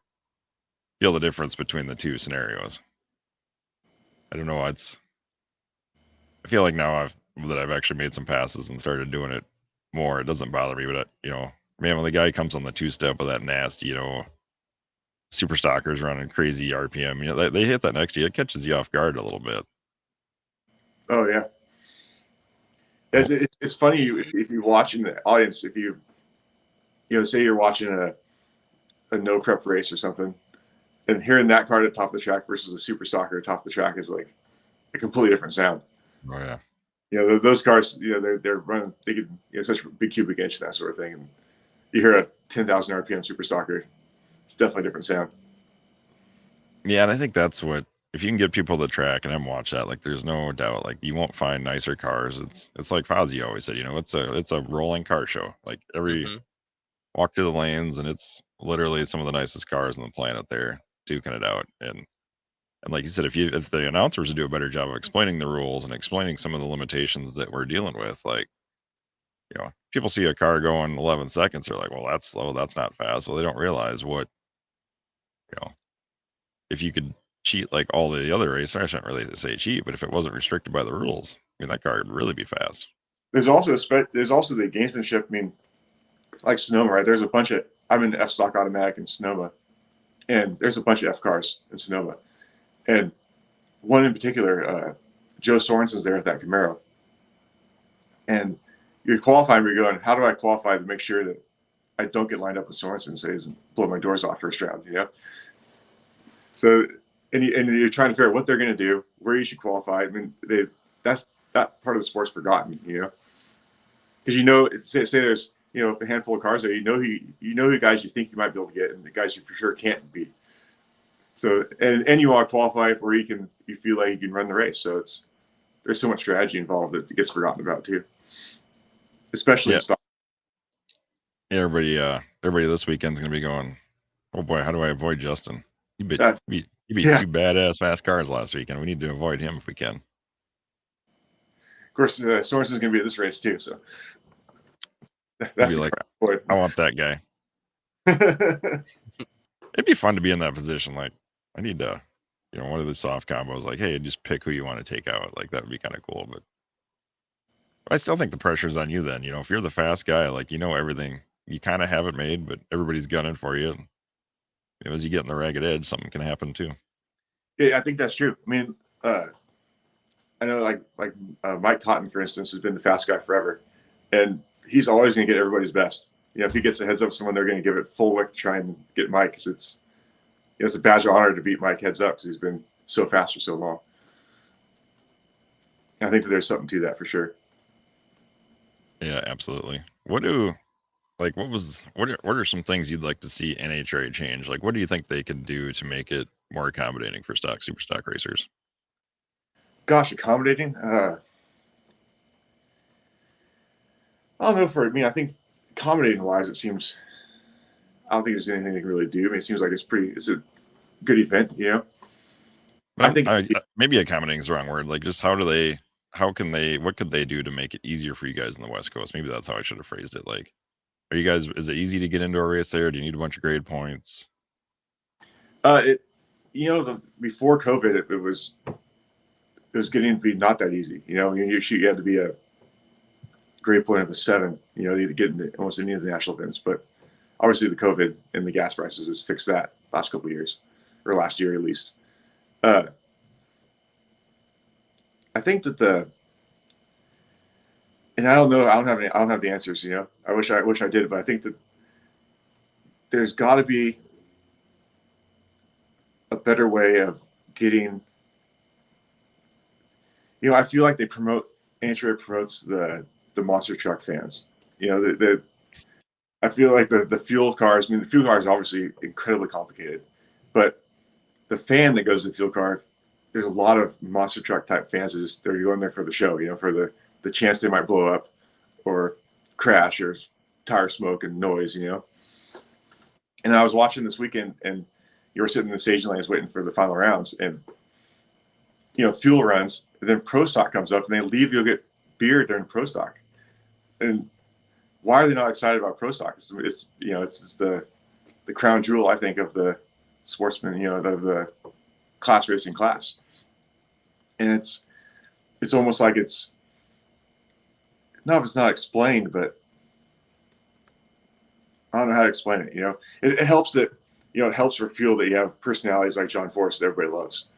feel the difference between the two scenarios. I don't know. I feel like now I've actually made some passes and started doing it more. It doesn't bother me, but man, when the guy comes on the two-step with that nasty, super stockers running crazy RPM, they hit that next to you, it catches you off guard a little bit. Oh yeah. It's funny if you watch in the audience, if you say you're watching a no prep race or something, and hearing that car at the top of the track versus a super stocker at the top of the track is like a completely different sound. Oh yeah. Those cars, they're running, they get such a big cubic inch and that sort of thing. And you hear a 10,000 RPM super stocker, it's definitely a different sound. Yeah, and I think that's what, if you can get people to the track and them watch that, like, there's no doubt, like, you won't find nicer cars. It's like Fozzie always said, it's a rolling car show. Like, every walk through the lanes, and it's literally some of the nicest cars on the planet there duking it out. And like you said, if the announcers do a better job of explaining the rules and explaining some of the limitations that we're dealing with, like, people see a car going 11 seconds, they're like, well, that's slow, that's not fast. Well, they don't realize what, if you could cheat like all the other racers, I shouldn't really say cheat, but if it wasn't restricted by the rules, that car would really be fast. There's also the gamesmanship. I mean, like Sonoma, right? There's a bunch of, I'm in F stock automatic in Sonoma, and there's a bunch of F cars in Sonoma, and one in particular, Joe Sorensen's there at that Camaro, and you're qualifying. You're going, how do I qualify to make sure that I don't get lined up with Sorensen, so he doesn't blow my doors off first round, So, and you're trying to figure out what they're going to do, where you should qualify. I mean, that part of the sport's forgotten, because say there's a handful of cars there, you know who guys you think you might be able to get, and the guys you for sure can't beat. So, and you want to qualify where you feel like you can run the race. So there's so much strategy involved that it gets forgotten about too, especially in stock. Yeah, everybody this weekend's gonna be going, oh boy, how do I avoid Justin? He He beat Yeah. 2 badass fast cars last weekend. We need to avoid him if we can. Of course, Sorensen's going to be at this race too, so He'd that's be like, I want that guy. It'd be fun to be in that position. Like, I need to, one of the soft combos. Like, hey, just pick who you want to take out. Like, that would be kind of cool. But I still think the pressure's on you. Then, if you're the fast guy, like everything, you kind of have it made, but everybody's gunning for you. As you get in the ragged edge, something can happen too. Yeah, I think that's true. I mean, I know like Mike Cotton, for instance, has been the fast guy forever, and he's always going to get everybody's best. If he gets a heads up someone, they're going to give it full wick to try and get Mike, because it's a badge of honor to beat Mike heads up because he's been so fast for so long. And I think that there's something to that for sure. Yeah, absolutely. What are some things you'd like to see NHRA change? Like, what do you think they could do to make it more accommodating for super stock racers? Gosh, accommodating. I don't know. I think accommodating wise, I don't think there's anything they can really do. I mean, it seems like it's a good event, But I think maybe accommodating is the wrong word. Like, just what could they do to make it easier for you guys in the West Coast? Maybe that's how I should have phrased it. Like, is it easy to get into a race there? Do you need a bunch of grade points? Before COVID, it was getting to be not that easy. You had to be a grade point of a 7, to get into almost any of the national events. But obviously the COVID and the gas prices has fixed that last couple of years, or last year at least. I think that and I don't know, I don't have the answers, I wish I did, but I think that there's got to be a better way of getting, I feel like Nhra promotes the monster truck fans. I feel like the fuel cars, the fuel car is obviously incredibly complicated, but the fan that goes to the fuel car, there's a lot of monster truck type fans that they're going there for the show, for the chance they might blow up or crash or tire smoke and noise, And I was watching this weekend, and you were sitting in the staging lanes waiting for the final rounds, and fuel runs, and then pro stock comes up, and they leave you get beer during pro stock. And why are they not excited about pro stock? It's just the crown jewel, I think, of the sportsman, of the class racing class. And it's almost like it's not explained, but I don't know how to explain it. It helps that, it helps for fuel that you have personalities like John Force that everybody loves.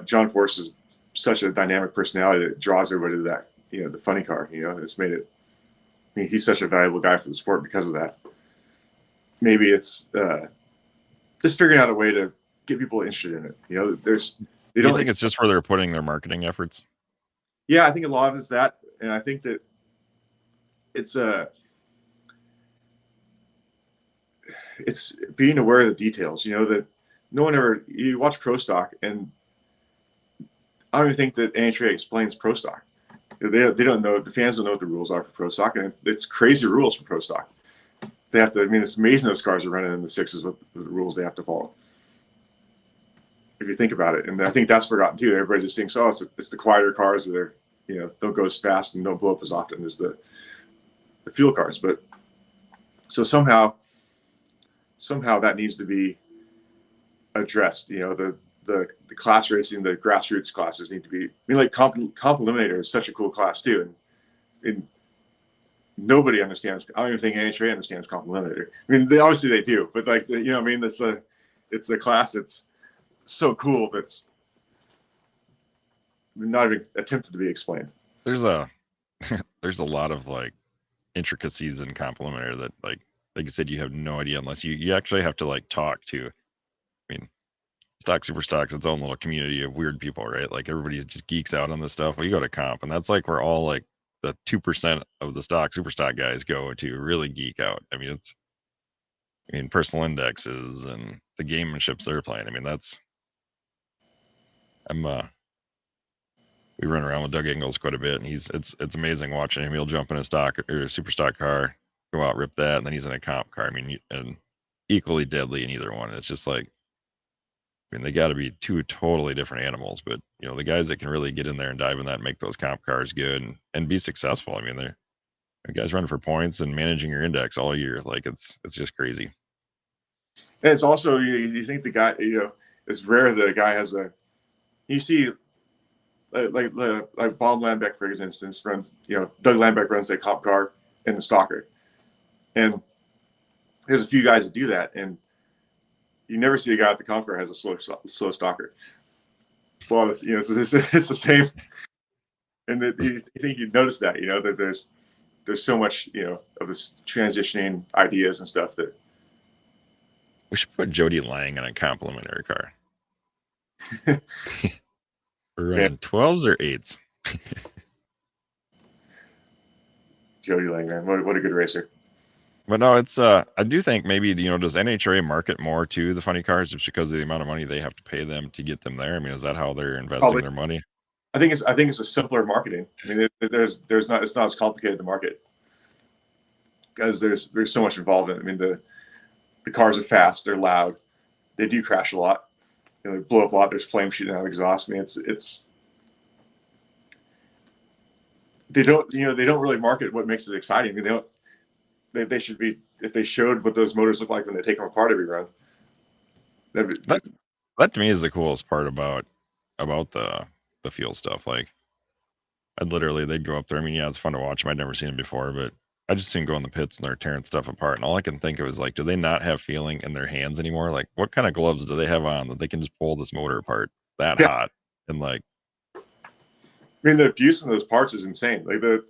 John Force is such a dynamic personality that draws everybody to that, the funny car, it's made it. I mean, he's such a valuable guy for the sport because of that. Maybe it's just figuring out a way to get people interested in it. You don't think it's just where they're putting their marketing efforts? Yeah, I think a lot of it's that, and I think that it's being aware of the details. That no one ever, you watch pro stock, and I don't even think that Nhra explains pro stock. They don't know, the fans don't know what the rules are for pro stock, and it's crazy rules for pro stock. They have to, it's amazing those cars are running in the 6s with the rules they have to follow, if you think about it. And I think that's forgotten too. Everybody just thinks, it's the quieter cars that are, don't go as fast and don't blow up as often as the fuel cars. But so somehow that needs to be addressed. The class racing, the grassroots classes need to be. Comp Eliminator is such a cool class too, and nobody understands. I don't even think Nhra understands Comp Eliminator. Obviously they do, but it's a class that's so cool that's not even attempted to be explained. There's a lot of intricacies in Comp Eliminator that like you said, you have no idea unless you actually have to talk to. Stock Super Stock's its own little community of weird people, right? Like everybody just geeks out on this stuff. Well, you go to Comp, and that's where all the 2% of the stock Super Stock guys go to really geek out. It's personal indexes and the gameships they're playing. We run around with Doug Ingles quite a bit, and it's amazing watching him. He'll jump in a stock or a Super Stock car, go out, rip that, and then he's in a Comp car. And equally deadly in either one. It's just I mean, they got to be two totally different animals, but the guys that can really get in there and dive in that and make those comp cars good and be successful. I mean, they're guys running for points and managing your index all year. Like it's just crazy. And it's also you think the guy, it's rare that a guy has you see like Bob Lambeck, for instance, runs, Doug Lambeck runs that comp car in the Stalker, and there's a few guys that do that, and you never see a guy at the comp car has a slow Stalker. It's a lot of, it's the same, and you think you'd notice that, that there's so much, of this transitioning ideas and stuff that we should put Jody Lang in a complimentary car. We're running 12s or 8s. Jody Lang, man, what a good racer. But no, it's I do think maybe does NHRA market more to the funny cars just because of the amount of money they have to pay them to get them there? I mean, is that how they're investing their money? I think it's a simpler marketing. I mean, it's not as complicated to market because there's so much involved in it. I mean, the cars are fast, they're loud, they do crash a lot, they blow up a lot. There's flame shooting out of exhaust. I mean, it's they don't really market what makes it exciting. I mean, they should be, if they showed what those motors look like when they take them apart every run. That to me is the coolest part about the field stuff. Like, they'd go up there. I mean, yeah, it's fun to watch them. I'd never seen them before, but I just seen them go in the pits and they're tearing stuff apart. And all I can think of is like, do they not have feeling in their hands anymore? Like, what kind of gloves do they have on that they can just pull this motor apart that hot? And like, I mean, the abuse in those parts is insane. Like the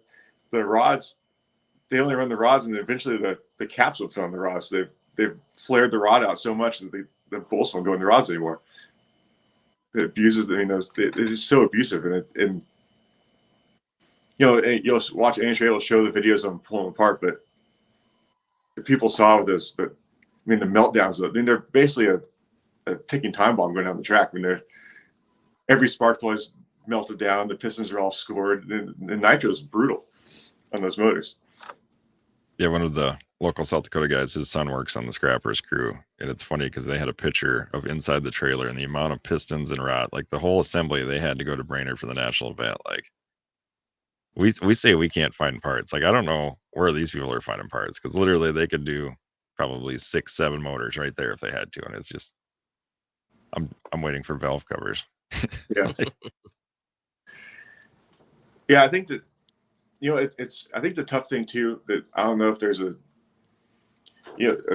rods, they only run the rods, and eventually the caps will fill in the rods. They've flared the rod out so much that the bolts won't go in the rods anymore. It abuses. I mean, it is so abusive, and you'll watch NHRA, it'll show the videos of them pulling them apart, but if people saw this, but I mean, the meltdowns. I mean, they're basically a ticking time bomb going down the track. I mean, every spark plug is melted down. The pistons are all scored, and nitro is brutal on those motors. Yeah, one of the local South Dakota guys, his son works on the Scrappers crew, and it's funny because they had a picture of inside the trailer and the amount of pistons and rod, like the whole assembly. They had to go to Brainerd for the national event. Like, we say we can't find parts. Like, I don't know where these people are finding parts, because literally they could do probably 6-7 motors right there if they had to, and it's just I'm waiting for valve covers. Yeah. Yeah, I think that it's I think the tough thing too, that I don't know if there's a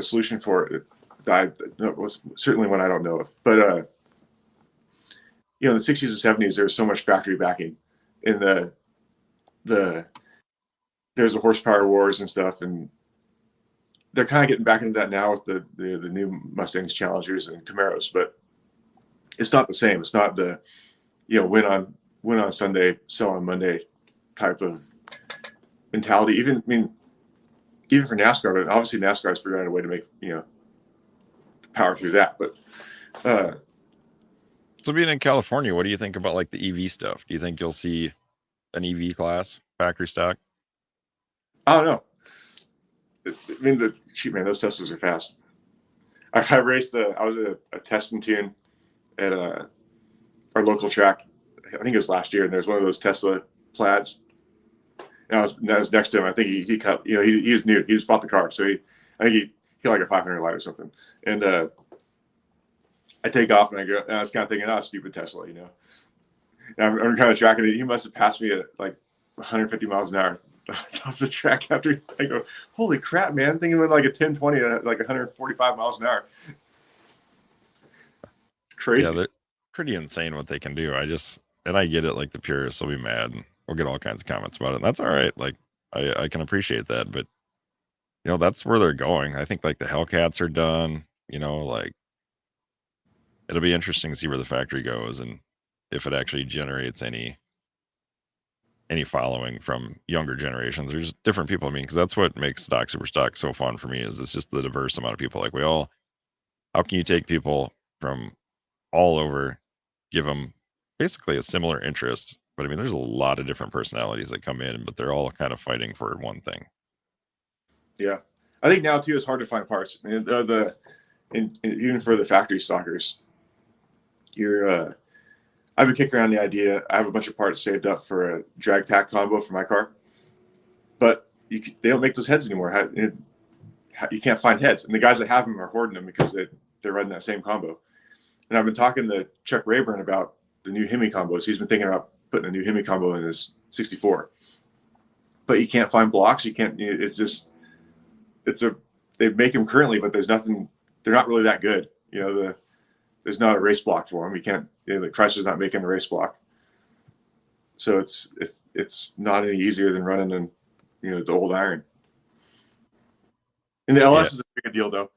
solution for it. Was certainly one I don't know of, but in the 60s and 70s there was so much factory backing in there's the horsepower wars and stuff, and they're kind of getting back into that now with the new Mustangs, Challengers, and Camaros, but it's not the same. It's not the win on Sunday, sell on Monday type of mentality. Even for NASCAR, but obviously NASCAR's figured out a way to make power through that. But so being in California, what do you think about like the EV stuff? Do you think you'll see an EV class factory stock? I don't know. I mean, those Teslas are fast. I raced I was at a test and tune at our local track. I think it was last year, and there's one of those Tesla plaids. And I was next to him. I think he cut. He was new. He just bought the car, so I think he got like a 500 light or something. And I take off and I go. And I was kind of thinking, stupid Tesla, And I'm kind of tracking it. He must have passed me at like 150 miles an hour off the track after. I go, holy crap, man! I'm thinking with like a 1020 at like 145 miles an hour. It's crazy. Yeah, they're pretty insane what they can do. I get it. Like, the purists will be mad, and we'll get all kinds of comments about it. And that's all right. Like, I can appreciate that, but that's where they're going. I think like the Hellcats are done. Like, it'll be interesting to see where the factory goes and if it actually generates any following from younger generations. There's different people. I mean, because that's what makes Stock Super Stock so fun for me, is it's just the diverse amount of people. Like, how can you take people from all over, give them basically a similar interest? But I mean, there's a lot of different personalities that come in, but they're all kind of fighting for one thing. Yeah, I think now too it's hard to find parts. I mean, even for the factory stockers, I've been kicking around the idea. I have a bunch of parts saved up for a drag pack combo for my car, but they don't make those heads anymore. You can't find heads, and the guys that have them are hoarding them because they're running that same combo. And I've been talking to Chuck Rayburn about the new Hemi combos. He's been thinking about putting a new Hemi combo in his 64, but you can't find blocks. You can't. They make them currently, but there's nothing. They're not really that good. There's not a race block for them. You can't. The Chrysler's not making a race block, so it's not any easier than running the old iron. And the LS is a big deal, though.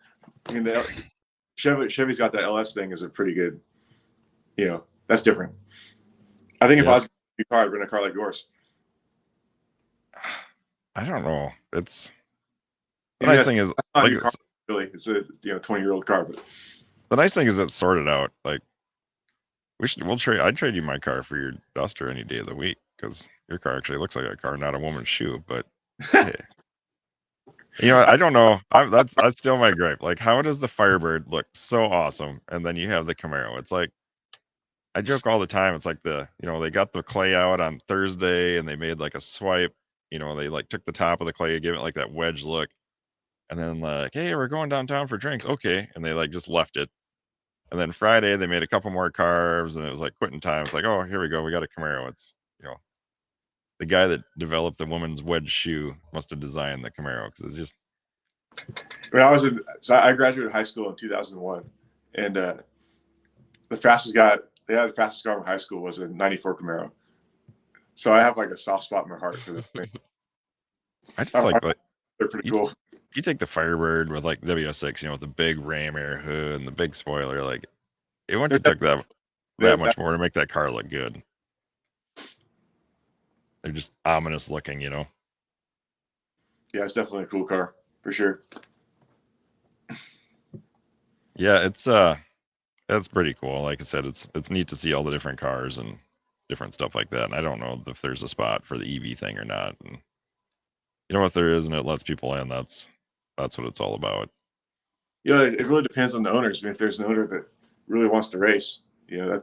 I mean, Chevy's got that LS thing is a pretty good. That's different. I think if I was going to be a car, I'd run a car like yours. I don't know. It's the nice thing is like it's a 20-year-old car, but the nice thing is it's sorted out. Like I'd trade you my car for your Duster any day of the week because your car actually looks like a car, not a woman's shoe. But hey. I don't know. That's still my gripe. Like, how does the Firebird look so awesome, and then you have the Camaro? It's like I joke all the time. It's like they got the clay out on Thursday, and they made like a swipe. They like took the top of the clay, gave it like that wedge look, and then like, hey, we're going downtown for drinks, okay, and they like just left it. And then Friday they made a couple more carbs, and it was like quitting time. It's like, oh, here we go, we got a Camaro. It's the guy that developed the woman's wedge shoe must have designed the Camaro because it's just. When I graduated high school in 2001, and the fastest car in high school was a '94 Camaro. So I have like a soft spot in my heart for this thing. I just like they're pretty cool. You take the Firebird with like WS6, with the big ram air hood and the big spoiler, like it wouldn't have took that much more to make that car look good. They're just ominous looking, Yeah, it's definitely a cool car for sure. Yeah, that's pretty cool. Like I said, it's neat to see all the different cars and different stuff like that. And I don't know if there's a spot for the EV thing or not. And if there is and it lets people in, that's what it's all about. Yeah, it really depends on the owners. I mean, if there's an owner that really wants to race, I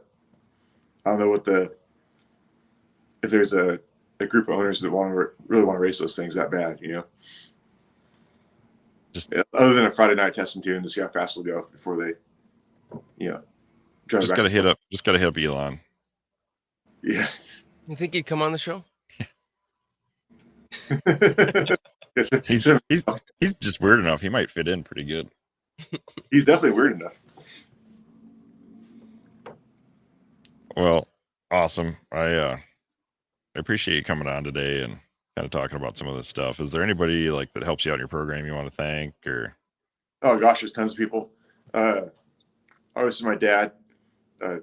don't know if there's a group of owners that really want to race those things that bad, Just other than a Friday night test and tune to see how fast they'll go before they, drive. Just gotta hit up Elon. Yeah. You think he'd come on the show? He's just weird enough. He might fit in pretty good. He's definitely weird enough. Well, awesome. I appreciate you coming on today and kind of talking about some of this stuff. Is there anybody like that helps you out in your program you want to thank or? Oh gosh, there's tons of people. Obviously my dad,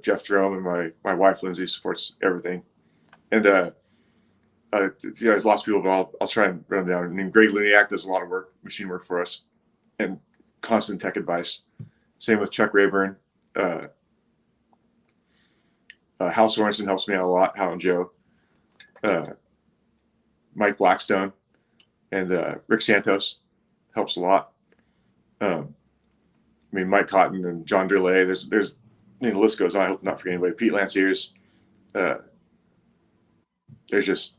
Jeff Jerome, and my wife Lindsay supports everything. And there's lots of people, but I'll try and run them down. I mean, Greg Luniak does a lot of machine work for us, and constant tech advice. Same with Chuck Rayburn. Hal Sorensen helps me out a lot. Hal and Joe. Mike Blackstone and Rick Santos helps a lot. Mike Cotton and John Durley. There's the list goes on. I hope not forget anybody. Pete Lanciers. There's just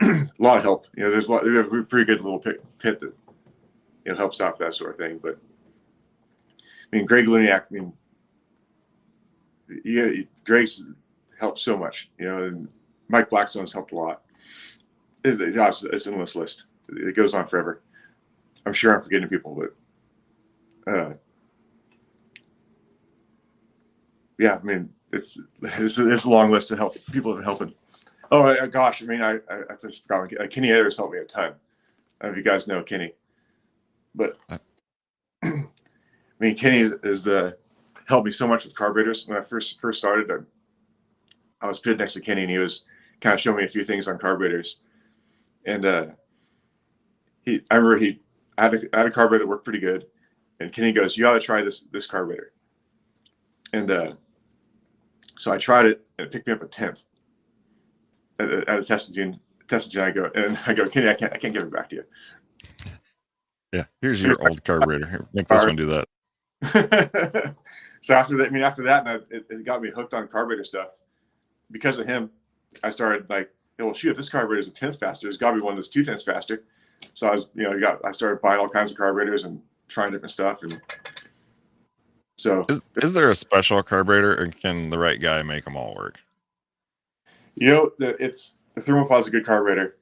a lot of help. There's we have a pretty good little pit that helps out for that sort of thing. But Greg Luniak. Greg's helped so much. And Mike Blackstone's helped a lot. It's an endless list. It goes on forever. I'm sure I'm forgetting people, but yeah, it's a long list of help. People have been helping. Oh gosh, I just forgot. Kenny Ayers helped me a ton. I don't know if you guys know Kenny, but Kenny is helped me so much with carburetors. When I first started, I was pitted next to Kenny, and he was kind of showing me a few things on carburetors. And I remember I had a carburetor that worked pretty good, and Kenny goes, "You ought to try this carburetor." And so I tried it, and it picked me up a 10th at a test engine. I go, Kenny, I can't give it back to you. Yeah, here's your old carburetor. Here, make this one do that. So after that, and it got me hooked on carburetor stuff. Because of him, I started like, well, shoot, if this carburetor is a tenth faster, it's got to be one that's 2/10 faster. So I started buying all kinds of carburetors and trying different stuff. And so, is there a special carburetor, or can the right guy make them all work? The thermoquad is a good carburetor.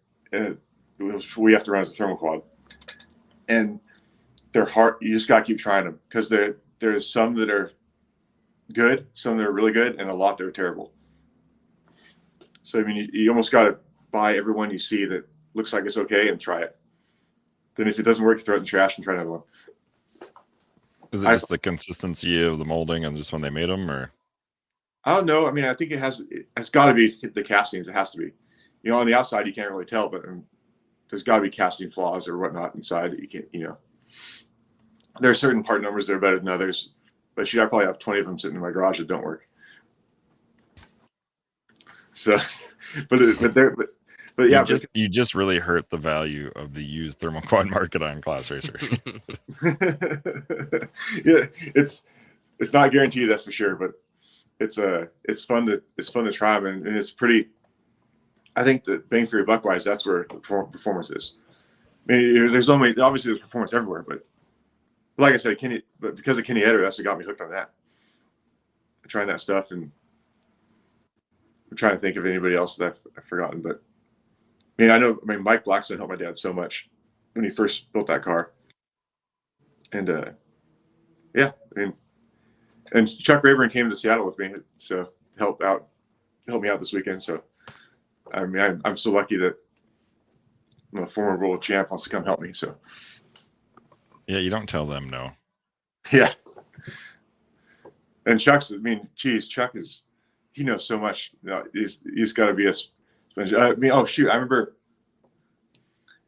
We have to run as a thermoquad, and they're hard. You just got to keep trying them because there's some that are good, some that are really good, and a lot that are terrible. So I mean, you almost got to buy every one you see that looks like it's okay and try it. Then if it doesn't work, you throw it in the trash and try another one. Is it just the consistency of the molding and just when they made them, or? I don't know. I mean, I think it's got to be the castings. It has to be. On the outside you can't really tell, but there's got to be casting flaws or whatnot inside that you can't. There are certain part numbers that are better than others, but I probably have 20 of them sitting in my garage that don't work. So, but yeah, you just really hurt the value of the used thermoquad market on Class Racer. Yeah, it's not guaranteed, that's for sure, but it's fun to try them, and it's pretty. I think the bang for your buck wise, that's where the performance is. I mean, obviously there's performance everywhere, but like I said, but because of Kenny Eder, that's what got me hooked on that. Trying that stuff, and I'm trying to think of anybody else that I've forgotten, but I know Mike Blackstone helped my dad so much when he first built that car, and and Chuck Rayburn came to Seattle with me, so help me out this weekend. So I'm so lucky that a former world champ wants to come help me. So yeah, you don't tell them no. Yeah, and Chuck he knows so much. He's got to be a sponge. I remember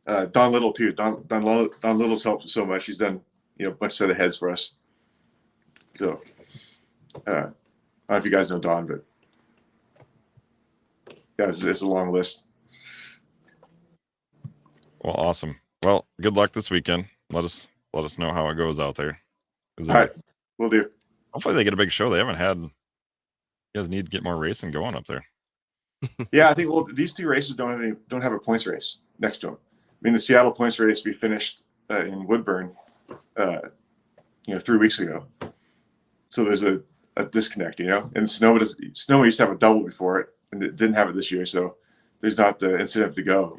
Don Little too. Don Little's helped so much. He's done a bunch of set of heads for us. So I don't know if you guys know Don, but yeah, it's a long list. Well, awesome. Well, good luck this weekend. Let us know how it goes out there. All right, we'll do. Hopefully they get a big show. They haven't had. You guys need to get more racing going up there. Yeah, I think these two races don't have a points race next to them. The Seattle points race we finished in Woodburn, 3 weeks ago. So there's a disconnect, And Sonoma used to have a double before it, and it didn't have it this year. So there's not the incentive to go,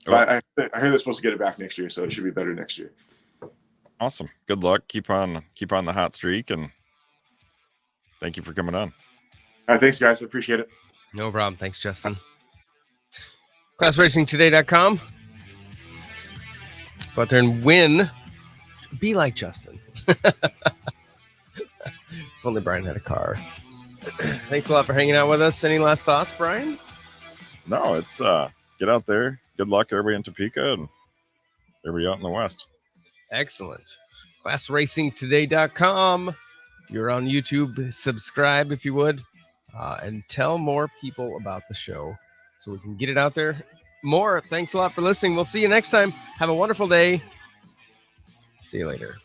But I hear they're supposed to get it back next year, so it should be better next year. Awesome. Good luck. Keep on the hot streak, and thank you for coming on. All right, thanks, guys. I appreciate it. No problem. Thanks, Justin. ClassRacingToday.com. Go out there and win. Be like Justin. If only Brian had a car. Thanks a lot for hanging out with us. Any last thoughts, Brian? No, it's get out there. Good luck, everybody in Topeka and everybody out in the West. Excellent. ClassRacingToday.com. If you're on YouTube, subscribe if you would, and tell more people about the show so we can get it out there more. Thanks a lot for listening. We'll see you next time. Have a wonderful day. See you later.